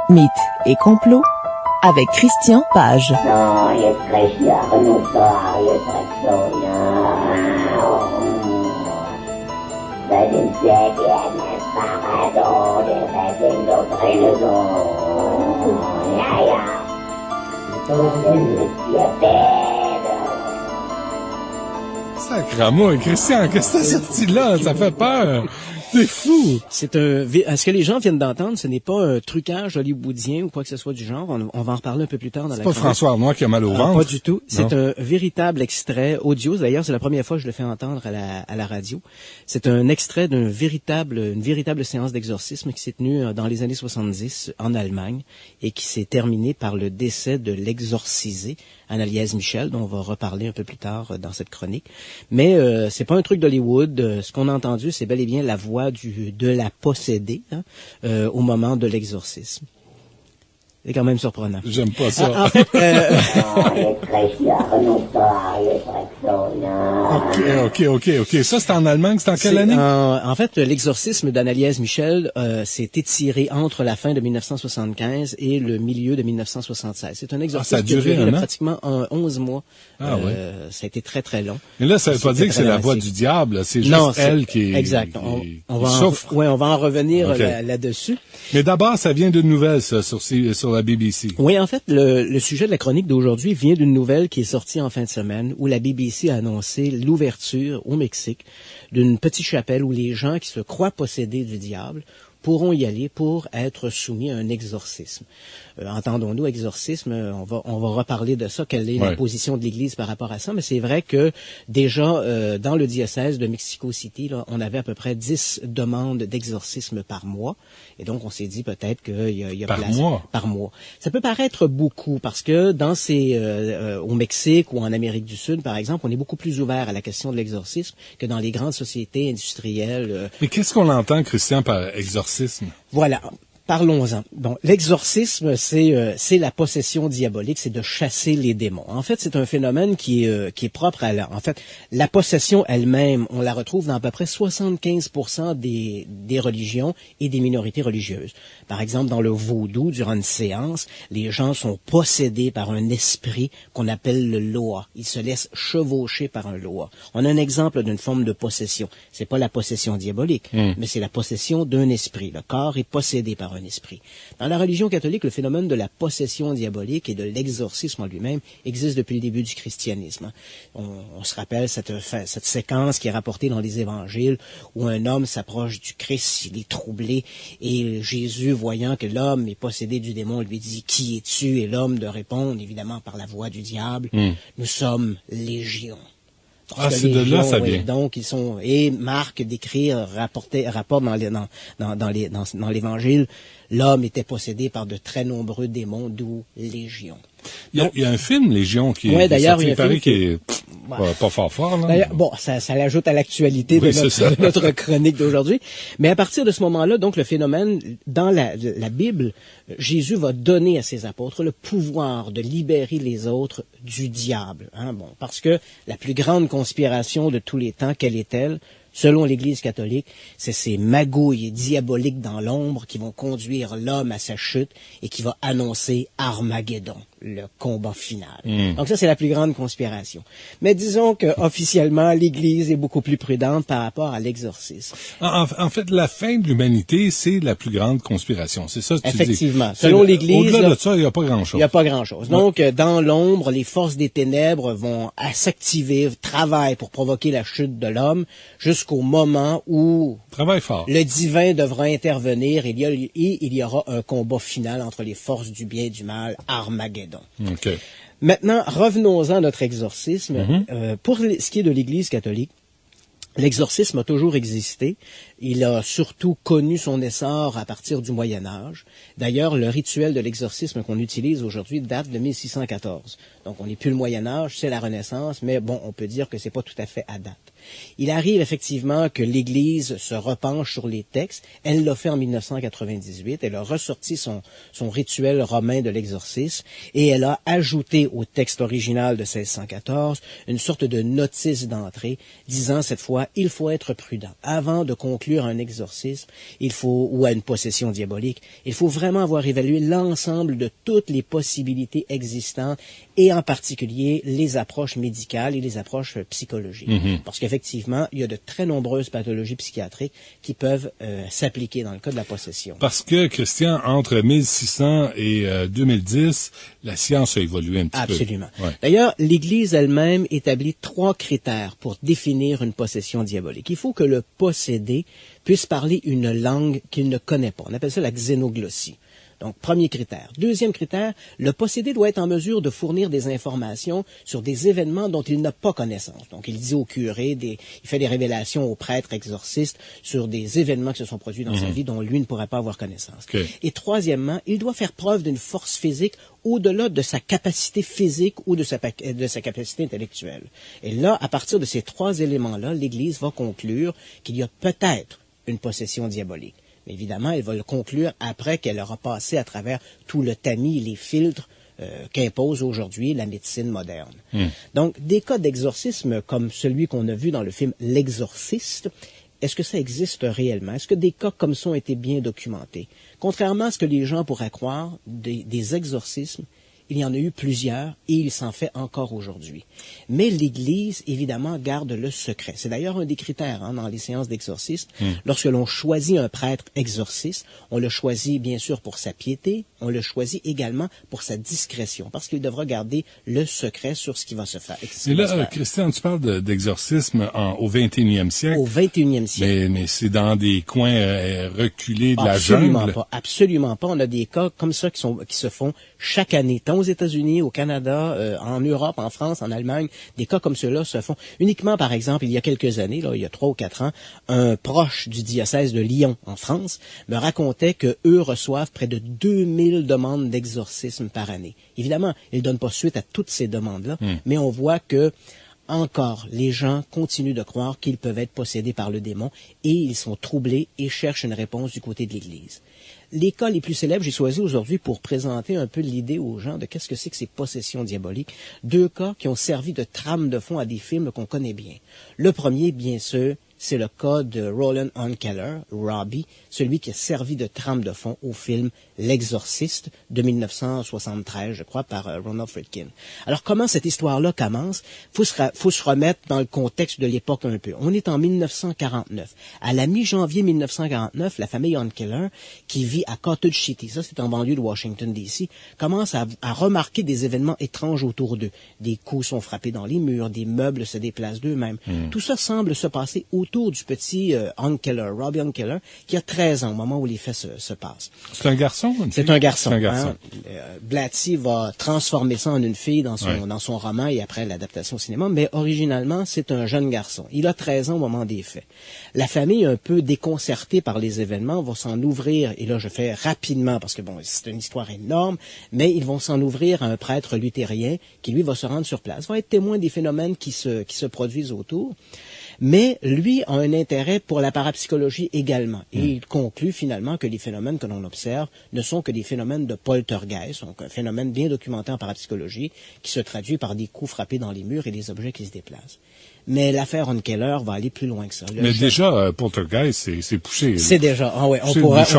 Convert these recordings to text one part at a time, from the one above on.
Mythes et complots avec Christian Page. Sacrement, Christian, qu'est-ce que t'as sorti là? Ça fait peur. C'est fou. Ce que les gens viennent d'entendre, ce n'est pas un trucage hollywoodien ou quoi que ce soit du genre. On va en reparler un peu plus tard dans la chronique. C'est pas François Arnois qui a mal au ventre. Pas du tout. C'est Non. un véritable extrait audio. D'ailleurs, c'est la première fois que je le fais entendre à la radio. C'est un extrait une véritable séance d'exorcisme qui s'est tenue dans les années 70 en Allemagne et qui s'est terminée par le décès de l'exorcisé, Anneliese Michel, dont on va reparler un peu plus tard dans cette chronique. Mais c'est pas un truc d'Hollywood. Ce qu'on a entendu, c'est bel et bien la voix de la possédée au moment de l'exorcisme. C'est quand même surprenant. J'aime pas ça. En fait, OK. Ça, c'est en Allemagne. C'est en quelle année? En fait, l'exorcisme d'Anneliese Michel s'est étiré entre la fin de 1975 et le milieu de 1976. C'est un exorcisme ça a duré qui a un duré an? pratiquement 11 mois. Ah ouais. Ça a été très, très long. Mais là, ça veut pas C'était dire que c'est très la voix dramatique. du diable. C'est juste Non, elle qui est... Exact. qui On va souffre. on va en revenir OK. là-dessus. Mais d'abord, ça vient d'une nouvelle, ça, sur la BBC. Oui, en fait, le sujet de la chronique d'aujourd'hui vient d'une nouvelle qui est sortie en fin de semaine où la BBC a annoncé l'ouverture au Mexique d'une petite chapelle où les gens qui se croient possédés du diable pourront y aller pour être soumis à un exorcisme. Entendons-nous, exorcisme, on va reparler de ça, quelle est la Ouais. position de l'Église par rapport à ça, mais c'est vrai que déjà, dans le diocèse de Mexico City, là, on avait à peu près 10 demandes d'exorcisme par mois, et donc on s'est dit peut-être qu'il y a Par place mois? par mois. Ça peut paraître beaucoup, parce que dans au Mexique ou en Amérique du Sud, par exemple, on est beaucoup plus ouvert à la question de l'exorcisme que dans les grandes sociétés industrielles. Mais qu'est-ce qu'on entend, Christian, par exorcisme? Voilà. Parlons-en. Bon, l'exorcisme, c'est la possession diabolique, c'est de chasser les démons. En fait, c'est un phénomène qui est propre à en fait, la possession elle-même, on la retrouve dans à peu près 75% des religions et des minorités religieuses. Par exemple, dans le vaudou, durant une séance, les gens sont possédés par un esprit qu'on appelle le loa. Ils se laissent chevaucher par un loa. On a un exemple d'une forme de possession. C'est pas la possession diabolique, mais c'est la possession d'un esprit. Le corps est possédé par un esprit. Dans la religion catholique, le phénomène de la possession diabolique et de l'exorcisme en lui-même existe depuis le début du christianisme. On se rappelle cette séquence qui est rapportée dans les évangiles où un homme s'approche du Christ, il est troublé et Jésus, voyant que l'homme est possédé du démon, lui dit « Qui es-tu » et l'homme de répondre, évidemment par la voix du diable, « Nous sommes légion ». Ah, c'est de là, ça vient. Donc, ils sont, et Marc rapporte dans l'Évangile, l'homme était possédé par de très nombreux démons, d'où Légion. Il y a un film, Légion, qui Ouais, est d'ailleurs, il y a un sorti, film qui est pas fort, là. D'ailleurs, bon, ça l'ajoute à l'actualité Oui, de notre chronique d'aujourd'hui. Mais à partir de ce moment-là, donc, le phénomène, dans la Bible, Jésus va donner à ses apôtres le pouvoir de libérer les autres du diable. Bon, parce que la plus grande conspiration de tous les temps, quelle est-elle? Selon l'Église catholique, c'est ces magouilles diaboliques dans l'ombre qui vont conduire l'homme à sa chute et qui va annoncer Armageddon, le combat final. Donc ça, c'est la plus grande conspiration. Mais disons que officiellement, l'Église est beaucoup plus prudente par rapport à l'exorcisme. En fait, la fin de l'humanité, c'est la plus grande conspiration. C'est ça que tu dis. Effectivement. Selon l'Église, au-delà de ça, il n'y a pas grand-chose. Il n'y a pas grand-chose. Donc, dans l'ombre, les forces des ténèbres vont s'activer, travaillent pour provoquer la chute de l'homme jusqu'au moment où Travaille fort. le divin devra intervenir et il y aura un combat final entre les forces du bien et du mal, Armageddon. OK. Maintenant, revenons-en à notre exorcisme. Pour ce qui est de l'Église catholique, l'exorcisme a toujours existé. Il a surtout connu son essor à partir du Moyen Âge. D'ailleurs, le rituel de l'exorcisme qu'on utilise aujourd'hui date de 1614. Donc, on n'est plus le Moyen Âge, c'est la Renaissance, mais bon, on peut dire que c'est pas tout à fait à date. Il arrive effectivement que l'Église se repenche sur les textes. Elle l'a fait en 1998. Elle a ressorti son rituel romain de l'exorcisme et elle a ajouté au texte original de 1614 une sorte de notice d'entrée disant cette fois, il faut être prudent. Avant de conclure un exorcisme, ou à une possession diabolique, il faut vraiment avoir évalué l'ensemble de toutes les possibilités existantes et en particulier les approches médicales et les approches psychologiques. Parce qu'effectivement, il y a de très nombreuses pathologies psychiatriques qui peuvent s'appliquer dans le cas de la possession. Parce que, Christian, entre 1600 et 2010, la science a évolué un petit peu. Absolument. Ouais. D'ailleurs, l'Église elle-même établit 3 critères pour définir une possession diabolique. Il faut que le possédé puisse parler une langue qu'il ne connaît pas. On appelle ça la xénoglossie. Donc, premier critère. Deuxième critère, le possédé doit être en mesure de fournir des informations sur des événements dont il n'a pas connaissance. Donc, il dit au curé, il fait des révélations aux prêtres exorcistes sur des événements qui se sont produits dans sa vie dont lui ne pourrait pas avoir connaissance. Okay. Et troisièmement, il doit faire preuve d'une force physique au-delà de sa capacité physique ou de sa capacité intellectuelle. Et là, à partir de ces 3 éléments-là, l'Église va conclure qu'il y a peut-être une possession diabolique. Mais évidemment, elle va le conclure après qu'elle aura passé à travers tout le tamis et les filtres qu'impose aujourd'hui la médecine moderne. Donc, des cas d'exorcisme comme celui qu'on a vu dans le film L'Exorciste, est-ce que ça existe réellement? Est-ce que des cas comme ça ont été bien documentés? Contrairement à ce que les gens pourraient croire, des exorcismes, il y en a eu plusieurs et il s'en fait encore aujourd'hui. Mais l'Église, évidemment, garde le secret. C'est d'ailleurs un des critères dans les séances d'exorcisme. Lorsque l'on choisit un prêtre exorciste, on le choisit bien sûr pour sa piété, on le choisit également pour sa discrétion, parce qu'il devra garder le secret sur ce qui va se faire. Et là, Christian, tu parles d'exorcisme au 21e siècle. Au 21e siècle. Mais c'est dans des coins reculés de la jungle. Absolument pas. On a des cas comme ça qui se font chaque année, tant aux États-Unis, au Canada, en Europe, en France, en Allemagne. Des cas comme ceux-là se font uniquement, par exemple, il y a quelques années, il y a 3 ou 4 ans, un proche du diocèse de Lyon, en France, me racontait que eux reçoivent près de 2000 demandes d'exorcisme par année. Évidemment, ils ne donnent pas suite à toutes ces demandes-là, mais on voit que encore, les gens continuent de croire qu'ils peuvent être possédés par le démon et ils sont troublés et cherchent une réponse du côté de l'Église. Les cas les plus célèbres, j'ai choisi aujourd'hui pour présenter un peu l'idée aux gens de qu'est-ce que c'est que ces possessions diaboliques. 2 cas qui ont servi de trame de fond à des films qu'on connaît bien. Le premier, bien sûr, c'est le cas de Roland Unkeller, Robbie, celui qui a servi de trame de fond au film L'Exorciste de 1973, je crois, par Ronald Friedkin. Alors, comment cette histoire-là commence? Faut se remettre dans le contexte de l'époque un peu. On est en 1949. À la mi-janvier 1949, la famille Unkeller, qui vit à Cottage City, ça c'est en banlieue de Washington, D.C., commence à remarquer des événements étranges autour d'eux. Des coups sont frappés dans les murs, des meubles se déplacent d'eux-mêmes. Tout ça semble se passer autour du petit Unkeller, Robbie Unkeller, qui a 13 ans au moment où les faits se passent. C'est un garçon? C'est un garçon. C'est un garçon. Blatty va transformer ça en une fille dans son roman et après l'adaptation au cinéma, mais originalement, c'est un jeune garçon. Il a 13 ans au moment des faits. La famille, un peu déconcertée par les événements, va s'en ouvrir, et là je fais rapidement parce que bon, c'est une histoire énorme, mais ils vont s'en ouvrir à un prêtre luthérien qui lui va se rendre sur place, va être témoin des phénomènes qui se produisent autour. Mais lui a un intérêt pour la parapsychologie également. Et il conclut finalement que les phénomènes que l'on observe ne sont que des phénomènes de poltergeist, donc un phénomène bien documenté en parapsychologie qui se traduit par des coups frappés dans les murs et des objets qui se déplacent. Mais l'affaire Unkeller va aller plus loin que ça. Mais déjà, poltergeist, c'est poussé. C'est déjà, on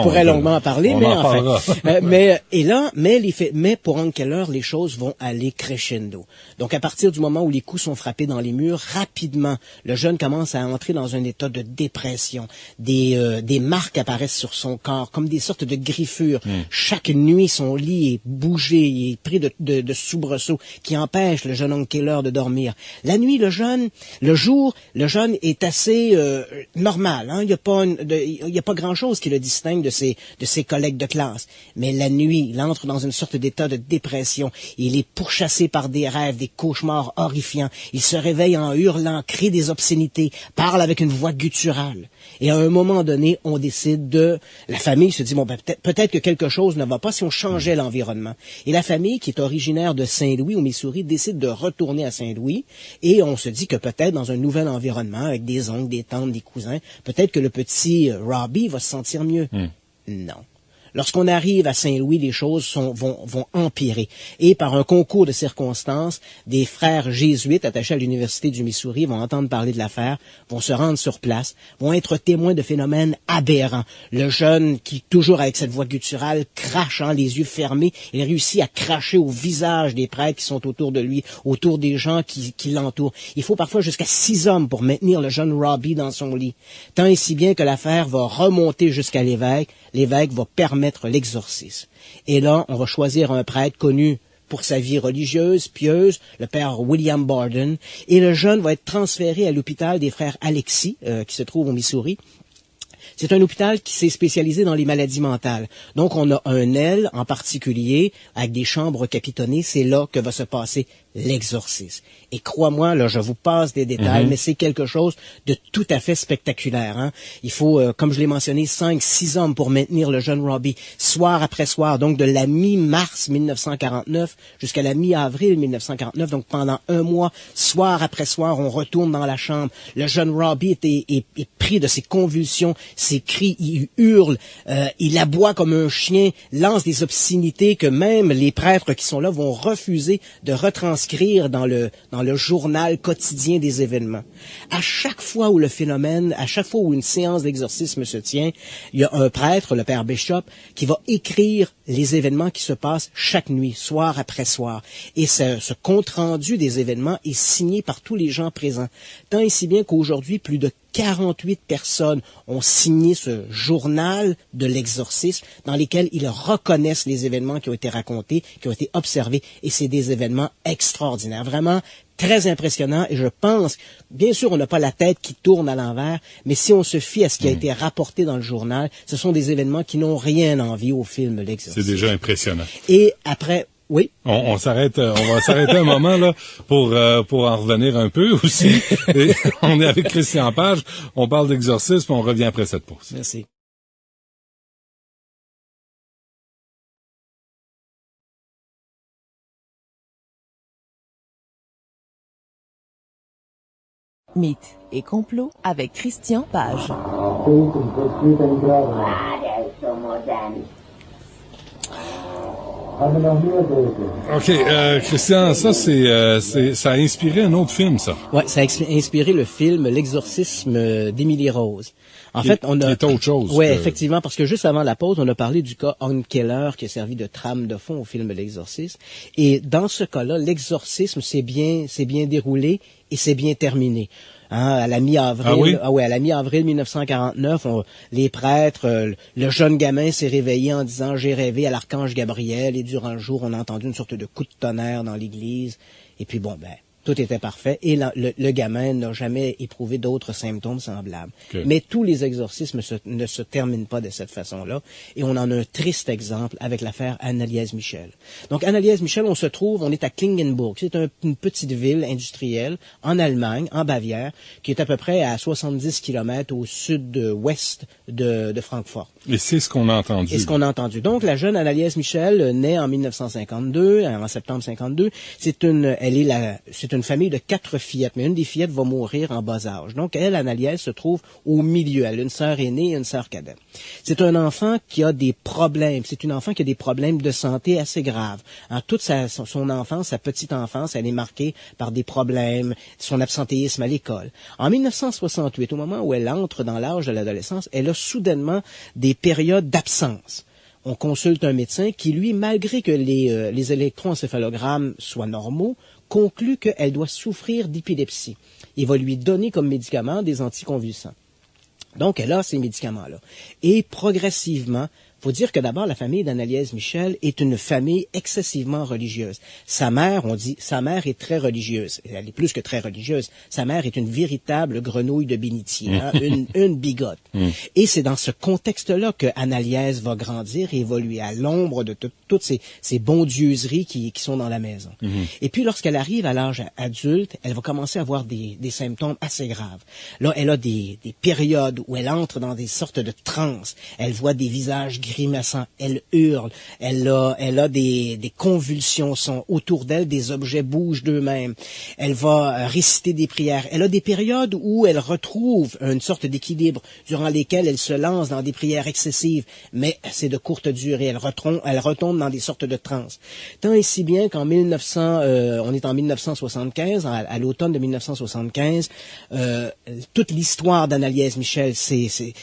pourrait longuement en parler, mais enfin. mais pour Unkeller, les choses vont aller crescendo. Donc, à partir du moment où les coups sont frappés dans les murs, rapidement, le jeune commence à entrer dans un état de dépression. Des marques apparaissent sur son corps, comme des sortes de griffures. Chaque nuit, son lit est bougé, il est pris de soubresauts qui empêchent le jeune Unkeller de dormir. La nuit, le jour, le jeune est assez normal. Il n'y a pas grand-chose qui le distingue de ses collègues de classe. Mais la nuit, il entre dans une sorte d'état de dépression. Il est pourchassé par des rêves, des cauchemars horrifiants. Il se réveille en hurlant, crie des obscénités, parle avec avec une voix gutturale. Et à un moment donné, on décide la famille se dit, bon, ben, peut-être que quelque chose ne va pas si on changeait l'environnement. Et la famille, qui est originaire de Saint-Louis, au Missouri, décide de retourner à Saint-Louis. Et on se dit que peut-être dans un nouvel environnement, avec des oncles, des tantes, des cousins, peut-être que le petit Robbie va se sentir mieux. Non. Lorsqu'on arrive à Saint-Louis, les choses vont empirer. Et par un concours de circonstances, des frères jésuites attachés à l'Université du Missouri vont entendre parler de l'affaire, vont se rendre sur place, vont être témoins de phénomènes aberrants. Le jeune, qui, toujours avec cette voix gutturale, crache, les yeux fermés, il réussit à cracher au visage des prêtres qui sont autour de lui, autour des gens qui l'entourent. Il faut parfois jusqu'à 6 hommes pour maintenir le jeune Robbie dans son lit. Tant et si bien que l'affaire va remonter jusqu'à l'évêque. L'évêque va permettre l'exorcisme. Et là, on va choisir un prêtre connu pour sa vie religieuse, pieuse, le père William Borden, et le jeune va être transféré à l'hôpital des frères Alexis, qui se trouve au Missouri. C'est un hôpital qui s'est spécialisé dans les maladies mentales. Donc, on a un aile en particulier, avec des chambres capitonnées. C'est là que va se passer l'exorcisme. Et crois-moi, là, je vous passe des détails, mais c'est quelque chose de tout à fait spectaculaire. Il faut, comme je l'ai mentionné, 5-6 hommes pour maintenir le jeune Robbie, soir après soir, donc de la mi-mars 1949 jusqu'à la mi-avril 1949, donc pendant un mois, soir après soir, on retourne dans la chambre. Le jeune Robbie est pris de ses convulsions, ses cris, il hurle, il aboie comme un chien, lance des obscénités que même les prêtres qui sont là vont refuser de retranscrire dans le journal quotidien des événements. À chaque fois où une séance d'exorcisme se tient, il y a un prêtre, le père Bishop, qui va écrire les événements qui se passent chaque nuit, soir après soir. Et ce compte-rendu des événements est signé par tous les gens présents. Tant et si bien qu'aujourd'hui, plus de 48 personnes ont signé ce journal de l'exorcisme dans lesquels ils reconnaissent les événements qui ont été racontés, qui ont été observés, et c'est des événements extraordinaires, vraiment très impressionnants. Et je pense, bien sûr, on n'a pas la tête qui tourne à l'envers, mais si on se fie à ce qui a été rapporté dans le journal, ce sont des événements qui n'ont rien envie au film L'Exorcisme. C'est déjà impressionnant. Et après... Oui. On va s'arrêter un moment là pour en revenir un peu aussi. Et on est avec Christian Page, on parle d'exorcisme, on revient après cette pause. Merci. Mythes et complots avec Christian Page. OK, Christian, ça ça a inspiré un autre film, ça. Ouais, ça a inspiré le film L'Exorcisme d'Emily Rose. En fait, on a... C'est autre chose. Ouais, effectivement, parce que juste avant la pause, on a parlé du cas Hannah Keller qui a servi de trame de fond au film L'Exorcisme. Et dans ce cas-là, l'exorcisme s'est bien déroulé et c'est bien terminé. À la mi-avril, à la mi-avril 1949, les prêtres, le jeune gamin s'est réveillé en disant « J'ai rêvé à l'archange Gabriel » et durant le jour, on a entendu une sorte de coup de tonnerre dans l'église. Et puis tout était parfait et le gamin n'a jamais éprouvé d'autres symptômes semblables. Okay. Mais tous les exorcismes ne se terminent pas de cette façon-là et on en a un triste exemple avec l'affaire Anneliese Michel. Donc Anneliese Michel, on est à Klingenburg. C'est une petite ville industrielle en Allemagne, en Bavière, qui est à peu près à 70 kilomètres au sud-ouest de Francfort. Et c'est ce qu'on a entendu. Et ce qu'on a entendu. Donc la jeune Anneliese Michel naît en 1952, en septembre 52. C'est une famille de 4 fillettes, mais une des fillettes va mourir en bas âge. Donc, Anneliese, se trouve au milieu. Elle a une sœur aînée et une sœur cadette. C'est un enfant qui a des problèmes. C'est une enfant qui a des problèmes de santé assez graves. Toute son enfance, sa petite enfance, elle est marquée par des problèmes, son absentéisme à l'école. En 1968, au moment où elle entre dans l'âge de l'adolescence, elle a soudainement des périodes d'absence. On consulte un médecin qui, lui, malgré que les électroencéphalogrammes soient normaux, conclut qu'elle doit souffrir d'épilepsie. Il va lui donner comme médicament des anticonvulsants. Donc, elle a ces médicaments-là. Et progressivement, Faut dire que d'abord, la famille d'Anneliese Michel est une famille excessivement religieuse. Sa mère, on dit, sa mère est très religieuse. Elle est plus que très religieuse. Sa mère est une véritable grenouille de bénitier, hein, une bigote. Et c'est dans ce contexte-là que Anneliese va grandir et évoluer à l'ombre de toutes ces bondieuseries qui sont dans la maison. Et puis, lorsqu'elle arrive à l'âge adulte, elle va commencer à avoir des symptômes assez graves. Là, elle a des périodes où elle entre dans des sortes de transes. Elle voit des visages grimaçant, elle hurle, elle a des convulsions, autour d'elle, des objets bougent d'eux-mêmes. Elle va réciter des prières. Elle a des périodes où elle retrouve une sorte d'équilibre, durant lesquelles elle se lance dans des prières excessives, mais c'est de courte durée. Elle retombe dans des sortes de transes. Tant et si bien qu'en on est en 1975, à l'automne de 1975, toute l'histoire d'Anneliese Michel, ces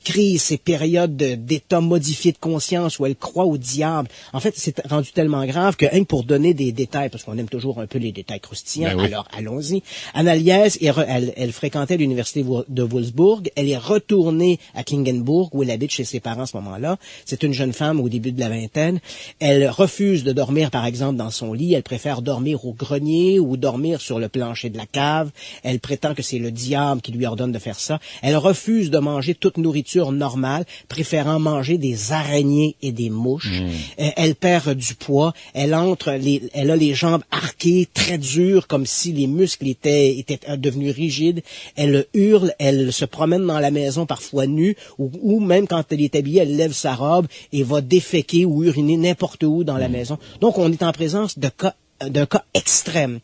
crises, ces périodes d'état modifié de conscience où elle croit au diable. En fait, c'est rendu tellement grave que, pour donner des détails, parce qu'on aime toujours un peu les détails croustillants, alors allons-y. Anneliese, elle fréquentait l'université de Wolfsburg. Elle est retournée à Klingenburg, où elle habite chez ses parents à ce moment-là. C'est une jeune femme au début de la vingtaine. Elle refuse de dormir, par exemple, dans son lit. Elle préfère dormir au grenier ou dormir sur le plancher de la cave. Elle prétend que c'est le diable qui lui ordonne de faire ça. Elle refuse de manger toute nourriture normale, préférant manger des araignées et des mouches. Elle perd du poids. Elle a les jambes arquées, très dures, comme si les muscles étaient devenus rigides. Elle hurle, elle se promène dans la maison parfois nue, ou même quand elle est habillée, elle lève sa robe et va déféquer ou uriner n'importe où dans la maison. Donc, on est en présence d'un cas extrême.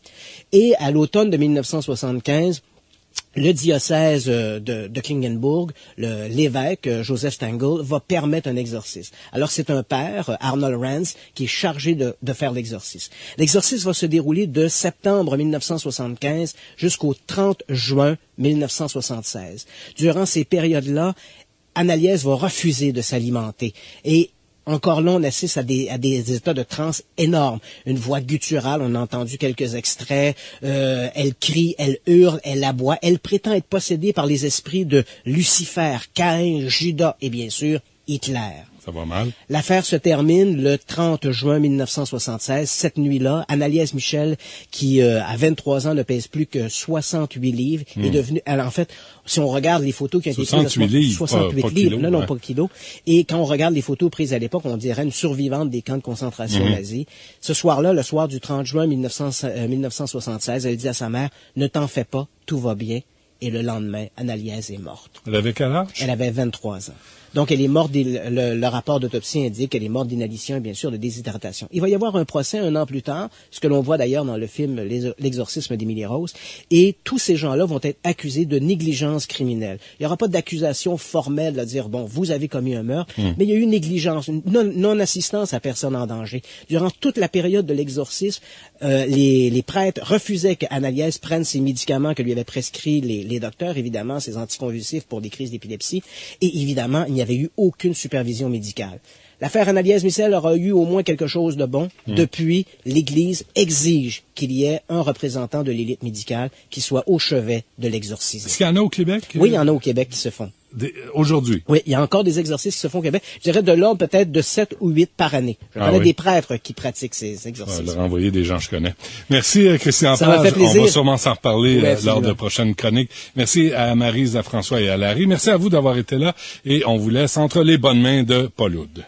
Et à l'automne de 1975, le diocèse de Klingenburg, l'évêque Joseph Stangl, va permettre un exorcisme. Alors c'est un père, Arnold Ranz, qui est chargé de faire l'exorcisme. L'exorcisme va se dérouler de septembre 1975 jusqu'au 30 juin 1976. Durant ces périodes-là, Anneliese va refuser de s'alimenter et encore là, on assiste à des états de transe énormes. Une voix gutturale, on a entendu quelques extraits. Elle crie, elle hurle, elle aboie. Elle prétend être possédée par les esprits de Lucifer, Caïn, Judas et bien sûr Hitler. Ça va mal. L'affaire se termine le 30 juin 1976. Cette nuit-là, Anneliese Michel, qui à 23 ans ne pèse plus que 68 livres, est devenue... En fait, si on regarde les photos qui ont été prises... 68 livres, 68 pas livres, kilos, non, pas kilos. Et quand on regarde les photos prises à l'époque, on dirait une survivante des camps de concentration nazis. Ce soir-là, le soir du 30 juin 1976, elle dit à sa mère, « Ne t'en fais pas, tout va bien. » Et le lendemain, Anneliese est morte. Elle avait quel âge? Elle avait 23 ans. Donc, elle est morte, le rapport d'autopsie indique qu'elle est morte d'inhalation et bien sûr de déshydratation. Il va y avoir un procès 1 an plus tard, ce que l'on voit d'ailleurs dans le film L'exorcisme d'Emily Rose, et tous ces gens-là vont être accusés de négligence criminelle. Il n'y aura pas d'accusation formelle de dire, bon, vous avez commis un meurtre, mais il y a eu une négligence, une non-assistance à personne en danger. Durant toute la période de l'exorcisme, les prêtres refusaient qu'Anneliese prenne ses médicaments que lui avaient prescrits les docteurs, évidemment, ses anticonvulsifs pour des crises d'épilepsie, et évidemment, il n'y avait eu aucune supervision médicale. L'affaire Anneliese Michel aura eu au moins quelque chose de bon. Depuis, l'Église exige qu'il y ait un représentant de l'élite médicale qui soit au chevet de l'exorcisme. Est-ce qu'il y en a au Québec? Oui, il y en a au Québec qui se font. Aujourd'hui? Oui, il y a encore des exorcismes qui se font au Québec. Je dirais de l'ordre peut-être de 7 ou 8 par année. Je connais des prêtres qui pratiquent ces exorcismes. On va leur envoyer des gens que je connais. Merci, Christian Page. Ça m'a fait plaisir. On va sûrement s'en reparler lors de prochaines chroniques. Merci à Maryse, à François et à Larry. Merci à vous d'avoir été là et on vous laisse entre les bonnes mains de Paul Oud.